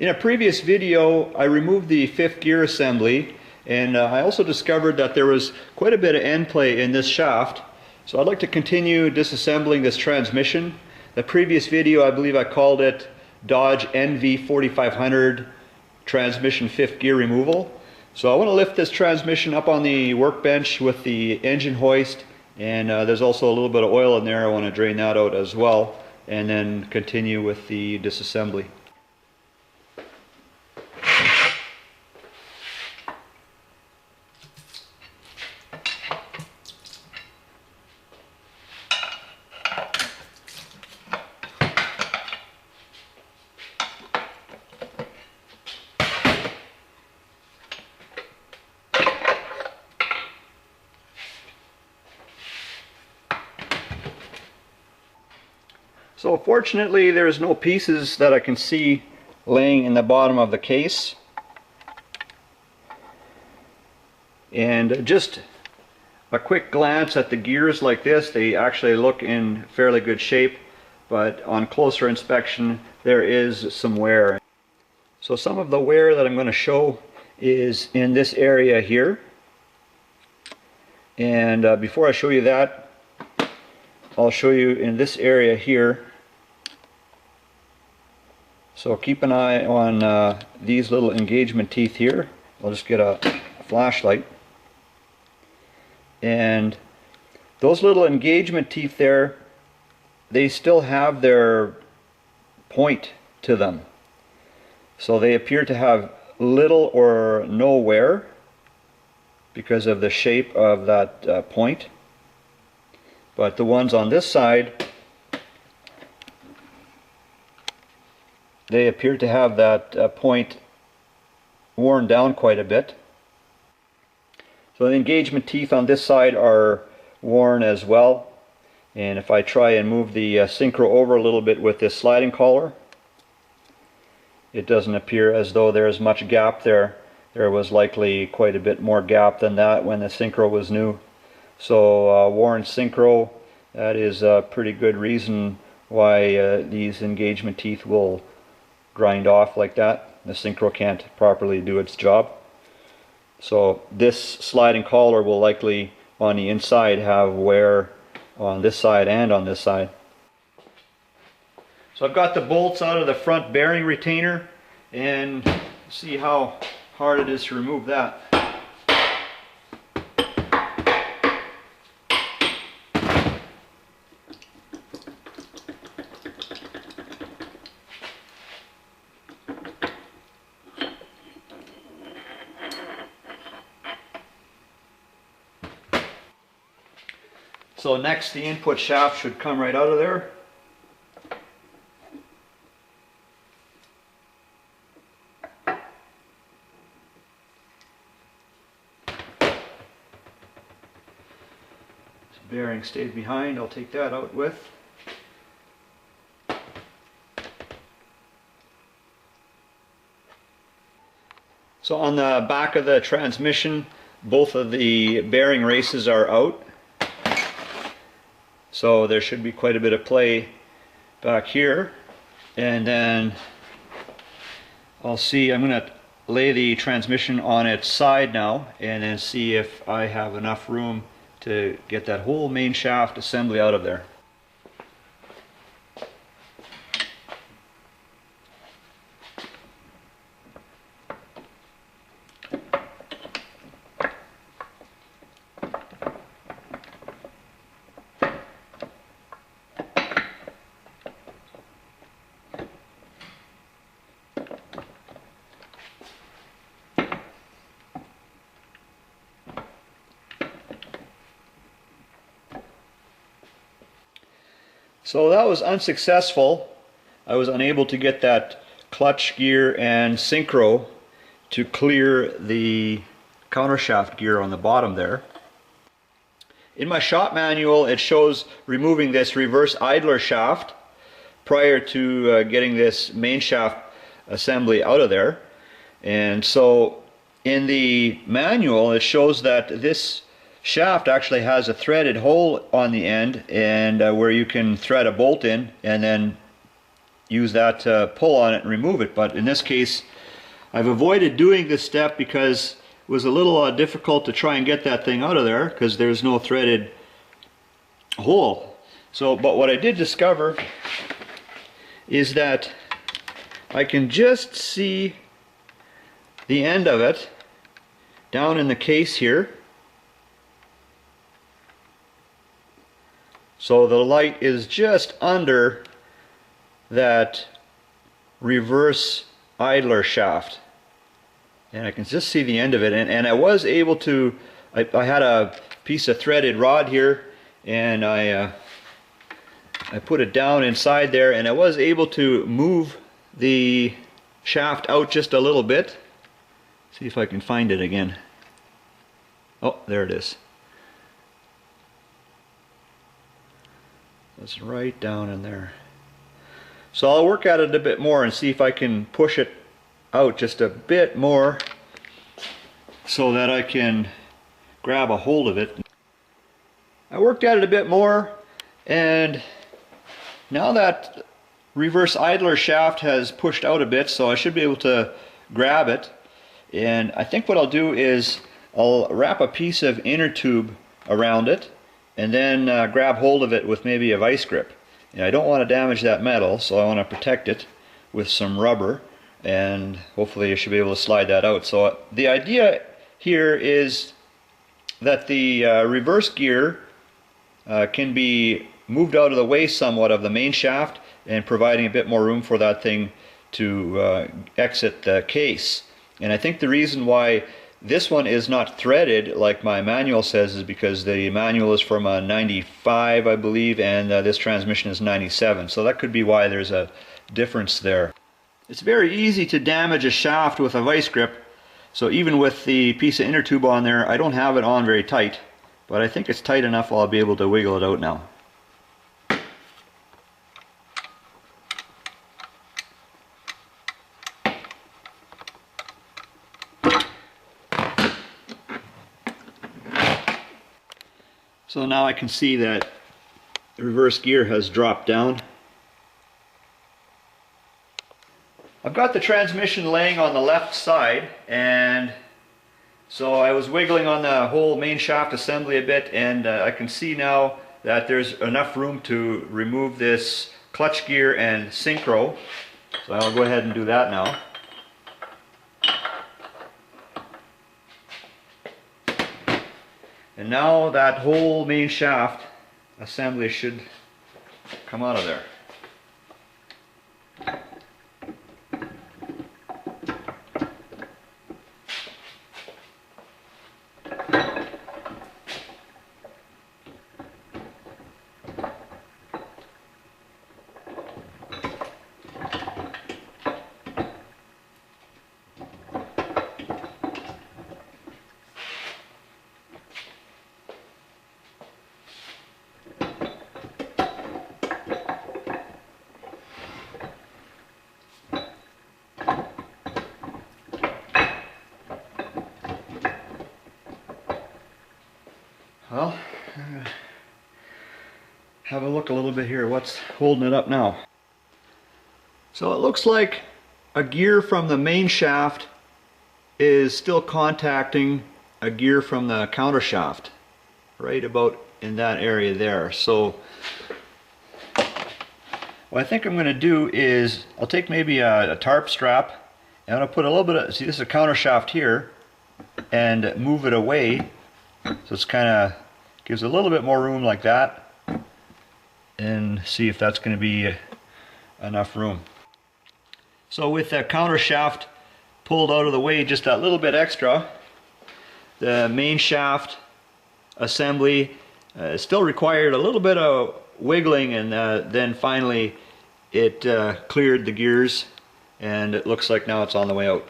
In a previous video, I removed the fifth gear assembly, and I also discovered that there was quite a bit of end play in this shaft. So I'd like to continue disassembling this transmission. The previous video, I believe I called it Dodge NV4500 transmission fifth gear removal. So I want to lift this transmission up on the workbench with the engine hoist, and there's also a little bit of oil in there. I want to drain that out as well, and then continue with the disassembly. So fortunately there's no pieces that I can see laying in the bottom of the case, and just a quick glance at the gears like this, they actually look in fairly good shape, but on closer inspection there is some wear. So some of the wear that I'm going to show is in this area here, and before I show you that, I'll show you in this area here. So keep an eye on these little engagement teeth here. I'll just get a flashlight. And those little engagement teeth there, they still have their point to them. So they appear to have little or no wear because of the shape of that point. But the ones on this side, they appear to have that point worn down quite a bit. So the engagement teeth on this side are worn as well. And if I try and move the synchro over a little bit with this sliding collar, it doesn't appear as though there's much gap there. There was likely quite a bit more gap than that when the synchro was new. So worn synchro, that is a pretty good reason why these engagement teeth will grind off like that. The synchro can't properly do its job. So this sliding collar will likely on the inside have wear on this side and on this side. So I've got the bolts out of the front bearing retainer, and see how hard it is to remove that. So next, the input shaft should come right out of there. This bearing stayed behind, I'll take that out with. So on the back of the transmission, both of the bearing races are out. So there should be quite a bit of play back here, and then I'm going to lay the transmission on its side now and then see if I have enough room to get that whole main shaft assembly out of there. So that was unsuccessful. I was unable to get that clutch gear and synchro to clear the countershaft gear on the bottom there. In my shop manual it shows removing this reverse idler shaft prior to getting this main shaft assembly out of there. And so in the manual it shows that this shaft actually has a threaded hole on the end, and where you can thread a bolt in and then use that to pull on it and remove it. But in this case, I've avoided doing this step because it was a little difficult to try and get that thing out of there because there's no threaded hole. So, but what I did discover is that I can just see the end of it down in the case here. So the light is just under that reverse idler shaft, and I can just see the end of it, and I was able to, I had a piece of threaded rod here, and I put it down inside there, and I was able to move the shaft out just a little bit. See if I can find it again. Oh, there it is. It's right down in there. So I'll work at it a bit more and see if I can push it out just a bit more so that I can grab a hold of it. I worked at it a bit more, and now that reverse idler shaft has pushed out a bit, so I should be able to grab it. And I think what I'll do is I'll wrap a piece of inner tube around it and then grab hold of it with maybe a vice grip. And I don't want to damage that metal, so I want to protect it with some rubber, and hopefully I should be able to slide that out. So the idea here is that the reverse gear can be moved out of the way somewhat of the main shaft, and providing a bit more room for that thing to exit the case. And I think the reason why this one is not threaded like my manual says is because the manual is from a 95, I believe, and this transmission is 97. So that could be why there's a difference there. It's very easy to damage a shaft with a vice grip. So even with the piece of inner tube on there, I don't have it on very tight, but I think it's tight enough I'll be able to wiggle it out now. So now I can see that the reverse gear has dropped down. I've got the transmission laying on the left side, and so I was wiggling on the whole main shaft assembly a bit, and I can see now that there's enough room to remove this clutch gear and synchro. So I'll go ahead and do that now. And now that whole main shaft assembly should come out of there. Well, have a look a little bit here. What's holding it up now? So it looks like a gear from the main shaft is still contacting a gear from the counter shaft, right about in that area there. So what I think I'm going to do is I'll take maybe a tarp strap, and I'm going to put a little bit of, see, this is a counter shaft here, and move it away. So it's kind of gives a little bit more room like that, and see if that's going to be enough room. So with the counter shaft pulled out of the way just that little bit extra, the main shaft assembly still required a little bit of wiggling, and then finally it cleared the gears, and it looks like now it's on the way out.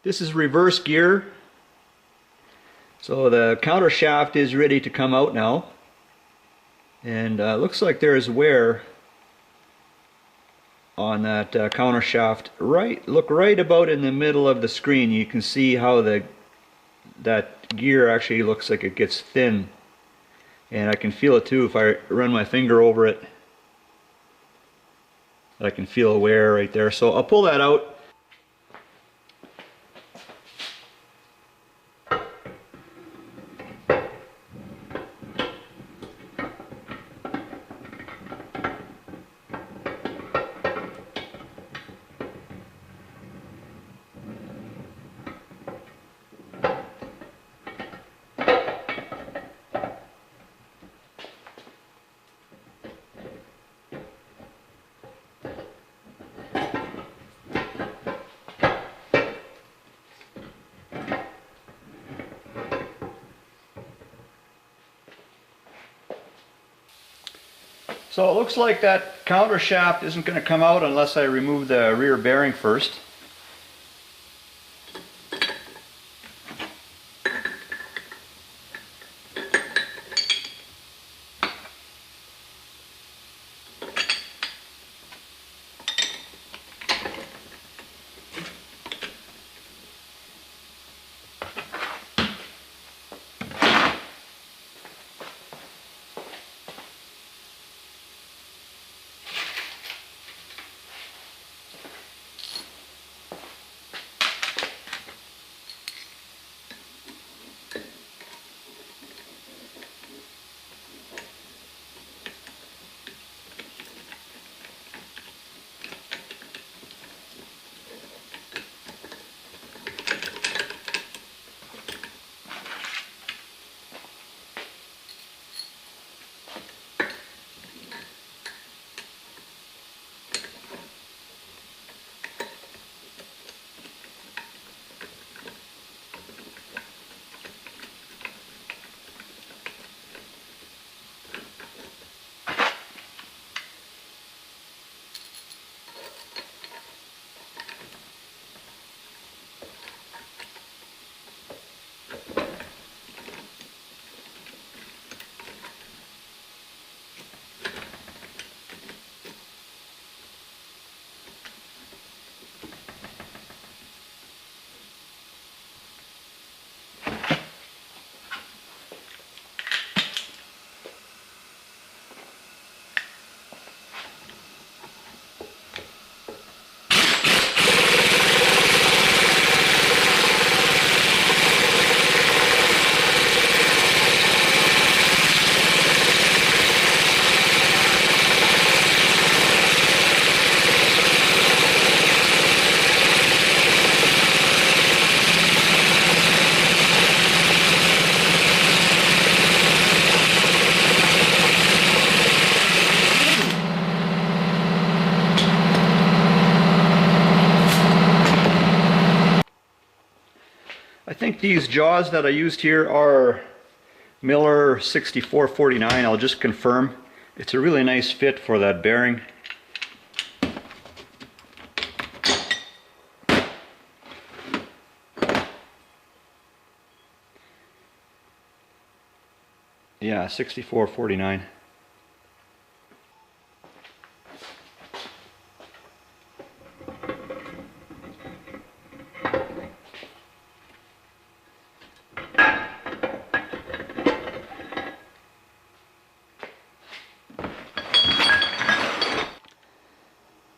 This is reverse gear. So the counter shaft is ready to come out now, and looks like there is wear on that counter shaft. Look right about in the middle of the screen. You can see how that gear actually looks like it gets thin, and I can feel it too if I run my finger over it. I can feel wear right there. So I'll pull that out. So it looks like that counter shaft isn't going to come out unless I remove the rear bearing first. I think these jaws that I used here are Miller 6449. I'll just confirm. It's a really nice fit for that bearing. Yeah, 6449.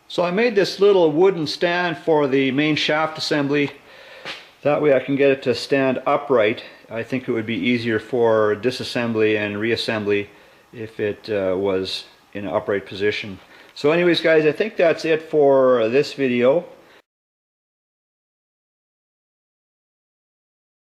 So I made this little wooden stand for the main shaft assembly. That way I can get it to stand upright. I think it would be easier for disassembly and reassembly if it was in an upright position. So anyways guys, I think that's it for this video.